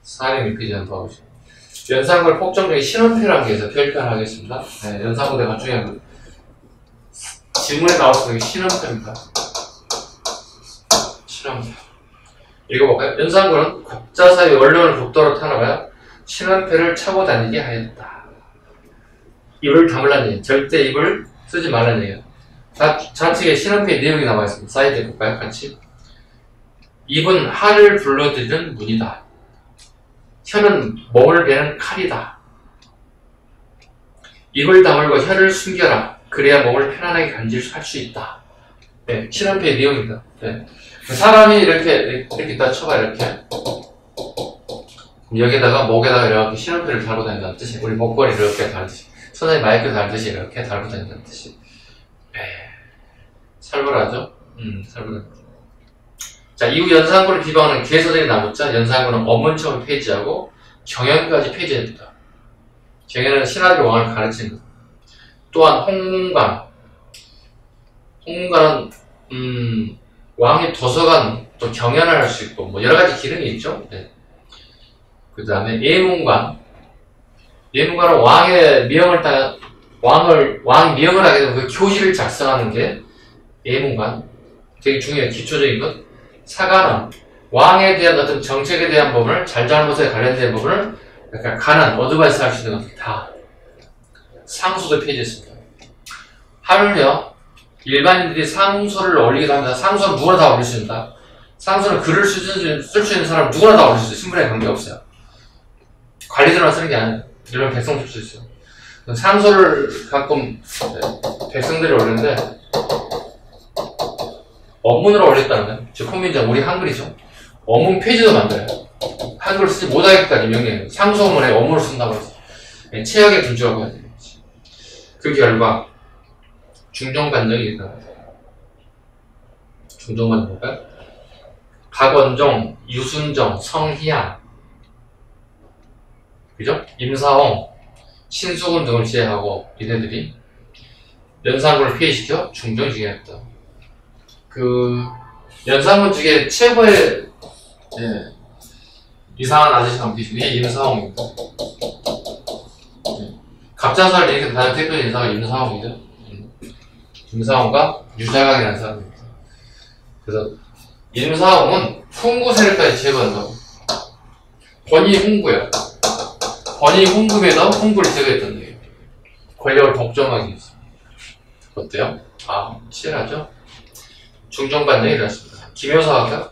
406페이지 한번 봐보시죠. 연산군을 폭정 중에 신원표라는 게 있어서 별표하겠습니다. 네, 연산군 내가 중요한 지문에 나올 수 있는 신원표입니다. 신원표. 읽어볼까요? 연산군은 갑자사의 원론을 북도로 타나가야 신원표를 차고 다니게 하였다. 입을 다물라는 얘기예요. 절대 입을 쓰지 말라는 얘기예요. 좌측에 신원표의 내용이 나와 있습니다. 사이드에 볼까요? 같이. 입은 하를 불러들이는 문이다. 혀는 몸을 베는 칼이다. 입을 다물고 혀를 숨겨라. 그래야 몸을 편안하게 간질할 수 있다. 네, 신원표의 내용입니다. 네. 사람이 이렇게 딱 쳐봐, 이렇게. 여기다가 목에다가 이렇게 신원표를 달고 다닌다는 뜻이, 우리 목걸이를 이렇게 달듯이, 손에 마이크 달듯이 이렇게 달고 다닌다는 뜻이. 살벌하죠? 살벌하죠. 자, 이후 연산군을 비방하는 개서들이 남았자 연산군은 업문청을 폐지하고 경연까지 폐지했다. 경연은 신하들의 왕을 가르치는 것. 또한 홍문관은 왕의 도서관 또 경연을 할 수 있고 뭐 여러 가지 기능이 있죠. 네. 그 다음에 예문관은 왕의 명을 따라 왕이 명을 하게 되면 그 교지를 작성하는 게 예문관. 되게 중요해요. 기초적인 것. 사관원, 왕에 대한 어떤 정책에 대한 부분을, 잘잘못에 관련된 부분을 약간 가난, 어드바이스 할 수 있는 것들 다 상소도 폐지했습니다. 하물며 일반인들이 상소를 올리기도 합니다. 상소는 누구나 다 올릴 수 있다. 상소는 글을 쓸 수 있는 사람 누구나 다 올릴 수 있어요. 신분에 관계없어요. 관리들만 쓰는 게 아니에요. 일반 백성도 쓸 수 있어요. 상소를 가끔 백성들이 올리는데 원문으로 올렸다는 거예요. 즉 훈민정, 우리 한글이죠. 원문 페이지도 만들어요. 한글을 쓰지 못하게까지 명령해요. 상소문에 원문을 쓴다고 해서 최악의 군주라고 해야 되는 거지. 그 결과 중종반정이 일어납니다. 중종반정 볼까요? 박원종, 유순정, 성희양, 그죠? 임사홍, 신수군 등을 제외하고 이네들이 연산군을 폐위시켜 중정징역했다. 그 연산군 중에 최고의 이상한 아저씨가 한분 계시고 이게 임사홍입니다. 갑자사를 이렇게 가장 대표적인 인사가 임사홍이죠. 임사홍과 유자강이라는 사람입니다. 그래서 임사홍은 훈구 세력까지 제거한다고. 권위 훈구예요. 권위 훈구에다 훈구를 제거했던 얘기예요. 권력을 독점하기 위해서. 어때요? 아, 치열하죠? 중종반정이 일어났습니다. 김효사가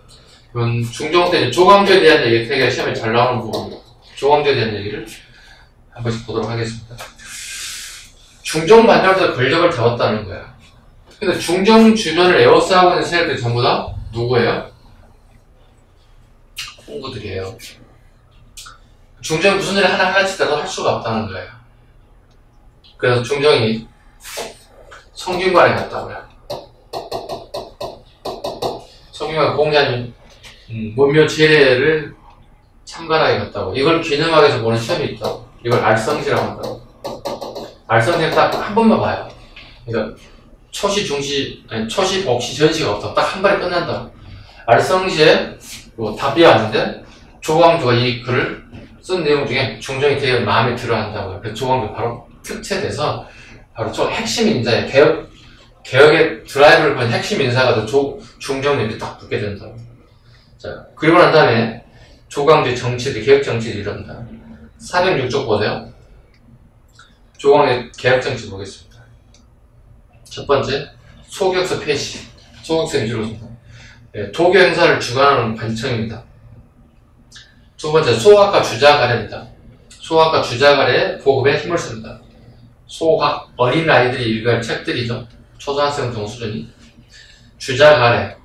이건 중종 때 조광조에 대한 얘기 되게 시험에 잘 나오는 부분입니다. 조광조에 대한 얘기를 한 번씩 보도록 하겠습니다. 중종반정에서 권력을 잡았다는 거야. 근데 중종 주변을 에워싸고 있는 세력들이 전부 다 누구예요? 훈구들이에요. 중종이 무슨 일을 하나씩 해도 할 수가 없다는 거예요. 그래서 중종이 성균관에 갔다고요. 성균관 공자님 문묘 제례를 참관하게 갔다고. 이걸 기념하기 위해서 보는 시험이 있다고. 이걸 알성시라고 한다고. 알성시는 딱 한 번만 봐요. 그러니까 초시, 중시, 아니 초시, 복시, 전시가 없다. 딱 한 발에 끝난다. 알성시에 뭐 답이 왔는데 조광조가 이 글을 쓴 내용 중에 중종이 되게 마음에 들어 한다고요. 그래서 조광조 바로 특채돼서 바로 핵심 인자의 개혁의 드라이브를 본 핵심 인사가 중종님이 딱 붙게 된다. 자, 그리고 난 다음에 조광조의 정치들, 개혁 정치를 이룬다. 406쪽 보세요. 조광조의 개혁 정치 보겠습니다. 첫 번째, 소격서 폐시. 소격서 줄여줍니다. 도교 행사를 주관하는 관청입니다. 두 번째, 소학과 주자가래입니다. 소학과 주자가래 보급에 힘을 씁니다. 소학, 어린 아이들이 읽을 책들이죠. 초등학생 정도 수준이. 주자가래.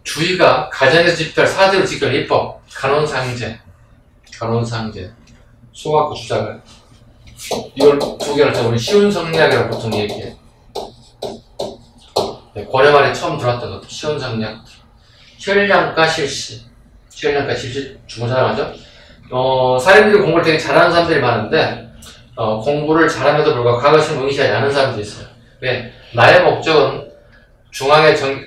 주의가 가정에서 집필 사대로 지킬 입법, 간원상제. 소학과 주자가래. 이걸 두 개를 우리 쉬운 성리학이라고 보통 얘기해요. 고려 말에 처음 들어왔던 것도 쉬운 성리학. 혈량과 실시 주문 잘하죠? 사람들이 공부를 되게 잘하는 사람들이 많은데 공부를 잘함에도 불구하고 과거시험 응시하지 않은 사람들이 있어요. 왜? 나의 목적은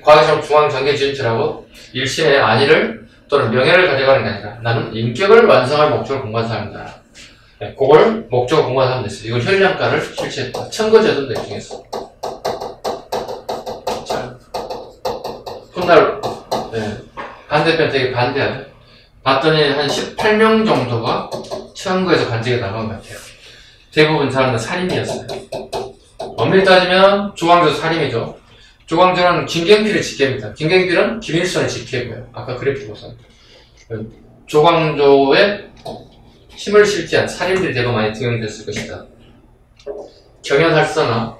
과거시험 중앙 정계 진출하고 일심의 안위를 또는 명예를 가져가는 게 아니라 나는 인격을 완성할 목적을 공부한 사람이다. 그걸 목적을 공부한 사람도 있어요. 이걸 혈량가를 실시했다. 천거제도인데 중에서. 자, 훗날 반대편 되게 반대하네. 봤더니 한 18명 정도가 천거에서 관직에 나간 것 같아요. 대부분 사람들 살인이었어요. 엄밀히 따지면 조광조 살인이죠. 조광조는 김경필의 직계입니다. 김경필은 김일성의 직계고요. 아까 그래프 보세요. 조광조의 힘을 실기한 살인들이 대거 많이 등용됐을 것이다. 경연활성화.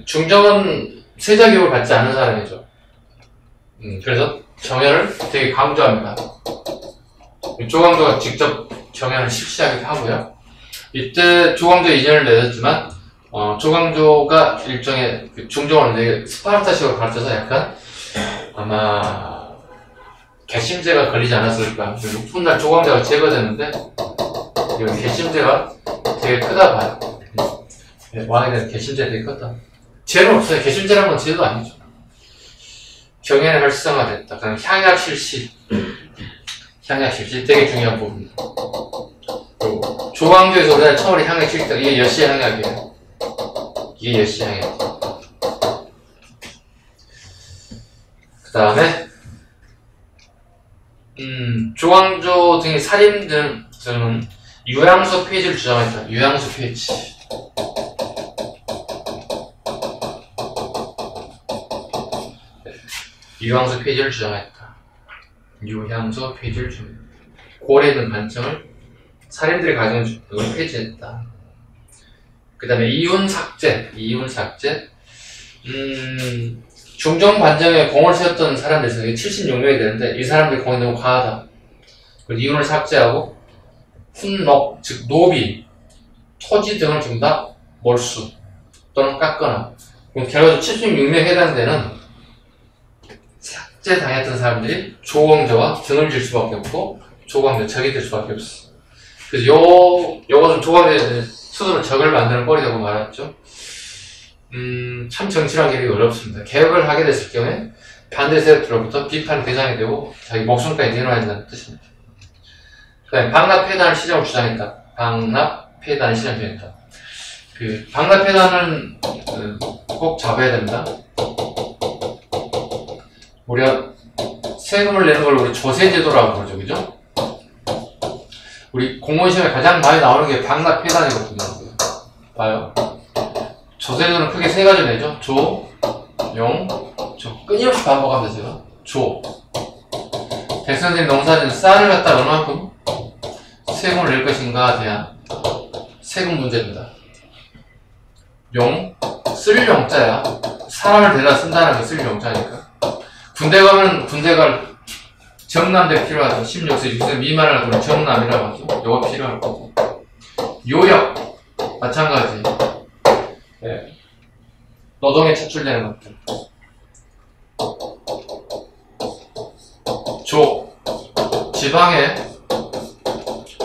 중정은 세자교육을 받지 않은 사람이죠. 그래서 경연을 되게 강조합니다. 조광조가 직접 경연을 실시하기도 하고요. 이때 조광조 이전을 내렸지만 조광조가 일종의 중종을 되게 스파르타식으로 가르쳐서 약간 아마 괘씸죄가 걸리지 않았을까. 훗날 조광조가 제거됐는데 이 괘씸죄가 되게 크다 봐요. 왕에 대한 괘씸죄가 되게 컸다. 죄는 없어요. 괘씸죄라는 건 죄도 아니죠. 경연이 활성화됐다. 그럼 향약 실시 되게 중요한 부분입니다. 그리고 조광조에서 우리나라 처음으로 향약 실시다. 이게 여시 향약이에요. 이게 여시 향약. 다음에 조광조 등의 살인 등은 유양소 폐지를 주장했다. 유양소 폐지. 유양소 폐지를 주장했다. 유양소 폐지를 주장했다. 고래 등 관청을 살인들이 가진 등을 폐지했다. 그 다음에 이윤 삭제. 중종 반정에 공을 세웠던 사람들 중에 76명이 되는데 이 사람들의 공이 너무 과하다. 그래서 이윤을 삭제하고 훈록, 즉 노비, 토지 등을 전부 다 몰수 또는 깎거나 결과적으로 76명에 해당되는 삭제당했던 사람들이 조광조와 등을 질 수밖에 없고 조광조 적이 될 수밖에 없어. 그래서 요것은 조광조의 스스로 적을 만드는 꼴이라고 말했죠. 참 정치란 게 어렵습니다. 개혁을 하게 됐을 경우에 반대 세력들로부터 비판 대상이 되고 자기 목숨까지 내놓아야 된다는 뜻입니다. 그 다음에 방납폐단을 시정을 주장했다. 방납폐단을 시정을 주장했다. 그 방납폐단은 꼭 잡아야 됩니다. 우리가 세금을 내는 걸 우리 조세제도라고 그러죠, 그죠? 우리 공무원시험에 가장 많이 나오는 게 방납폐단이거든요. 봐요. 조세제도는 크게 세 가지 내죠. 조, 용, 조. 끊임없이 반복합니다, 제가. 조. 백성들이 농사짓는 쌀을 갖다 얼마만큼 세금을 낼 것인가에 대한 세금 문제입니다. 용, 쓸 용자야. 사람을 데려다 쓴다는 게 쓸 용자니까. 군대 가면 군대가 정남대 필요하죠. 16세, 6세 미만을 갖고 정남이라고 하죠. 요거 필요할 거고. 요역, 마찬가지. 네. 노동에 차출되는 것들. 조, 지방에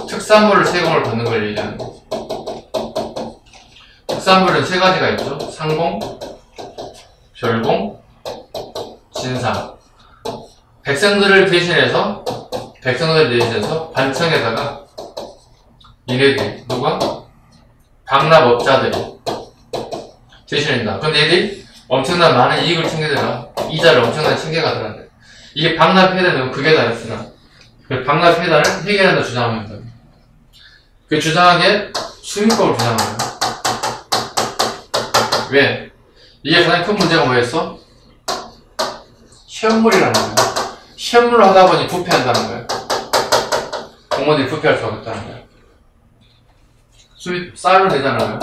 특산물 세금을 받는 걸 얘기하는 거죠. 특산물은 세 가지가 있죠. 상공, 별공, 진상. 백성들을 대신해서 관청에다가 이네들이 누가? 방납업자들이 대신한다. 근데 얘들이 엄청난 많은 이익을 챙겨들어. 이자를 엄청나게 챙겨가더란데. 이게 방납폐단은 그게 다였으나 그 방납폐단을 해결한다 주장합니다. 그 주장하기에 수민법을 주장합니다. 왜? 이게 가장 큰 문제가 뭐였어? 시험물이라는 거예요. 시험물을 하다 보니 부패한다는 거예요. 공무원들이 부패할 수 없다는 거예요. 수입 쌀로 내잖아요.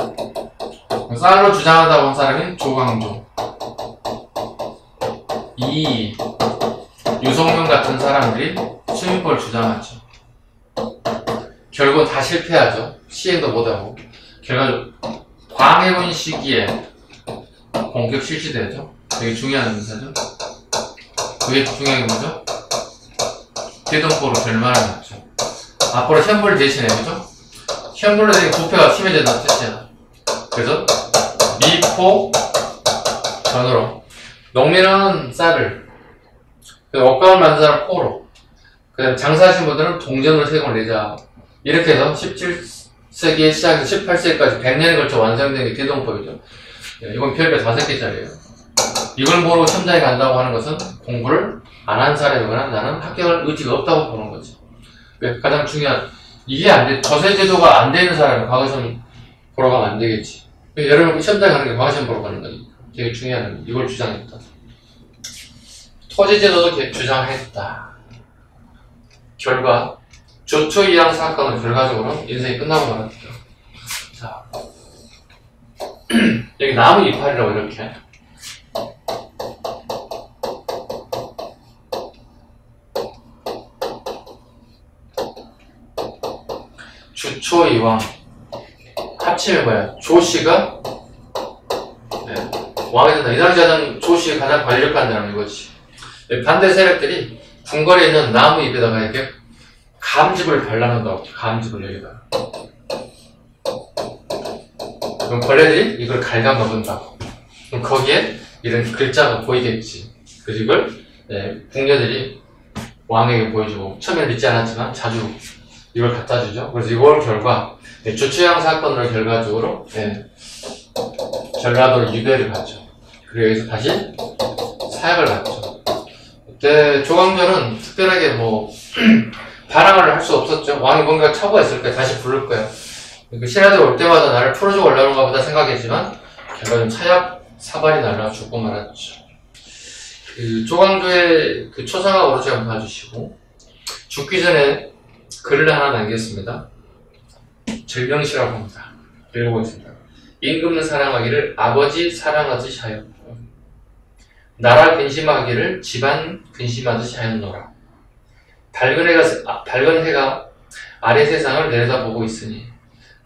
쌀로 주장하다고 한 사람이 조광조. 이 유성룡 같은 사람들이 수입법을 주장하죠. 결국 다 실패하죠. 시행도 못하고. 결과적으로 광해군 시기에 본격 실시되죠. 되게 중요한 문제죠. 그게 중요한 게 뭐죠? 대동포로 결말하셨죠. 앞으로 현물 대신에, 그죠? 현물로 되게 부패가 심해진다는 뜻이야. 그래서 미포 전으로 농민은 쌀을, 옷감을 만든 사람 포로, 그 다음에 장사하신 분들은 동전으로 세금을 내자. 이렇게 해서 17세기에 시작해서 18세기까지 100년에 걸쳐 완성된 게 대동법이죠. 이건 별별 5개짜리예요. 이걸 모르고 시험장에 간다고 하는 것은 공부를 안 한 사람이거나 나는 합격할 의지가 없다고 보는 거지. 가장 중요한, 이게 안 돼, 저세제도가 안 되는 사람은 과거시험 보러 가면 안 되겠지. 여러분 시험장에 가는 게 과거시험 보러 가는 거니까. 되게 중요한, 이걸 주장했다. 토지제도도 주장했다. 결과, 조초이양 사건은 결과적으로 인생이 끝나고 말았죠. 자, 여기 나무 이파리라고 이렇게. 주초이왕. 합치면 뭐야? 조씨가, 네, 왕이 된다. 이 당시 조씨가 가장 권력한 사람 이거지. 반대 세력들이 궁궐에 있는 나무 잎에다가 이렇게 감즙을 발라놓는다고. 감즙을 여기다가. 그럼 벌레들이 이걸 갉아먹는다고. 그럼 거기에 이런 글자가 보이겠지. 그래서 이걸, 네, 궁녀들이 왕에게 보여주고, 처음에는 믿지 않았지만 자주 이걸 갖다 주죠. 그래서 이걸 결과, 네, 조초양 사건으로 결과적으로, 네, 전라도로 유배를 갔죠. 그리고 여기서 다시 사약을 갔죠. 그때 조광조는 특별하게 뭐 반항을 할 수 없었죠. 왕이 뭔가 처부했을 거야. 다시 부를 거야. 그 신하들 올 때마다 나를 풀어주고 올라오는가 보다 생각했지만 결과는 차약 사발이 날라 죽고 말았죠. 그 조광조의 그 초상화 오로지 한번 봐주시고, 죽기 전에 글을 하나 남겼습니다. 절명시라고 합니다. 읽어보겠습니다. 임금을 사랑하기를 아버지 사랑하듯이 하였고, 나라 근심하기를 집안 근심하듯이 하였노라. 밝은 해가 아래 세상을 내려다보고 있으니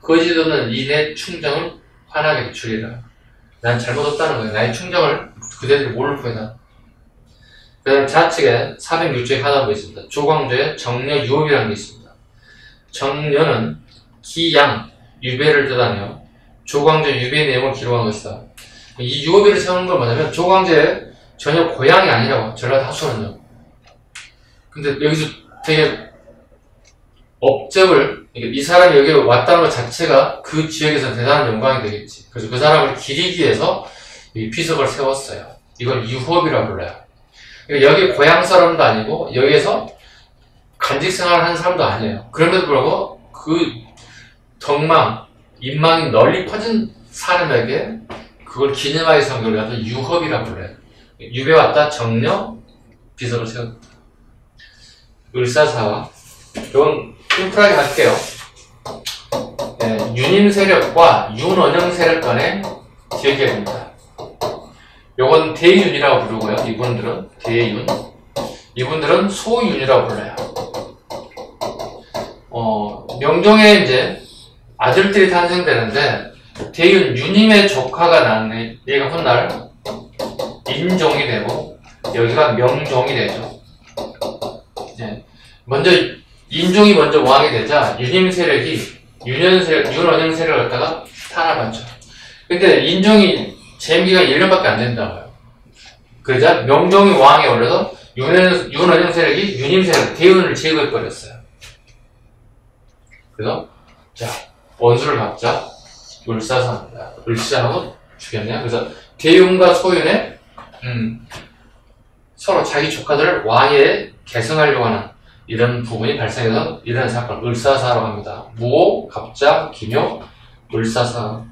거짓없는 이내 충정을 환하게 비추리라. 난 잘못없다는 거예요. 나의 충정을 그대들이 모를 뿐이다. 그 다음 좌측에 406쪽에 하나 보겠습니다. 조광조의 정려 유업이라는 게 있습니다. 정려는 기양, 유배를 뜻하며 조광조 유배 내용을 기록한 것이다. 이 유업이를 세우는 건 뭐냐면 조광조의 전혀 고향이 아니라고, 전라도 하수는요. 근데 여기서 되게 업적을, 이 사람이 여기 왔다는 것 자체가 그 지역에서 대단한 영광이 되겠지. 그래서 그 사람을 기리기 위해서 이 비석을 세웠어요. 이걸 유업이라고 불러요. 여기 고향 사람도 아니고 여기에서 간직 생활을 하는 사람도 아니에요. 그럼에도 불구하고 그 덕망, 인망이 널리 퍼진 사람에게 그걸 기념하기 위해서 그걸 갖다 유업이라고 불러요. 유배 왔다 정려 비석을 세웠다. 을사사화. 이건 심플하게 할게요. 네, 윤임 세력과 윤원영 세력 간의 대결입니다. 요건 대윤이라고 부르고요. 이분들은 대윤. 이분들은 소윤이라고 불러요. 명종에 이제 아들들이 탄생되는데 대윤 윤임의 조카가 낳는 얘가 훗날 인종이 되고 여기가 명종이 되죠. 네. 먼저 인종이 먼저 왕이 되자 윤임 세력이 윤원영 세력을 갖다가 탄압하죠. 근데 인종이 재임기가 1년밖에 안 된다고요. 그러자 명종이 왕에 올라서 윤원영 세력이 윤임 세력 대윤을 제거해버렸어요. 그래서 자 원수를 받자 을사사입니다. 을사하고 죽였네요. 그래서 대윤과 소윤의 서로 자기 조카들을 왕에 계승하려고 하는 이런 부분이 발생해서 이런 사건을 을사사라고 합니다. 무오, 갑자, 기묘, 을사사.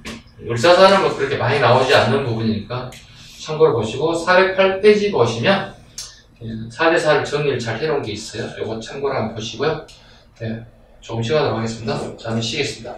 을사사는 뭐 그렇게 많이 나오지 않는 부분이니까 참고를 보시고 408페이지 보시면 4대4를 정리를 잘 해놓은 게 있어요. 이거 참고를 한번 보시고요. 네, 조금 시간을 하겠습니다. 잠시 쉬겠습니다.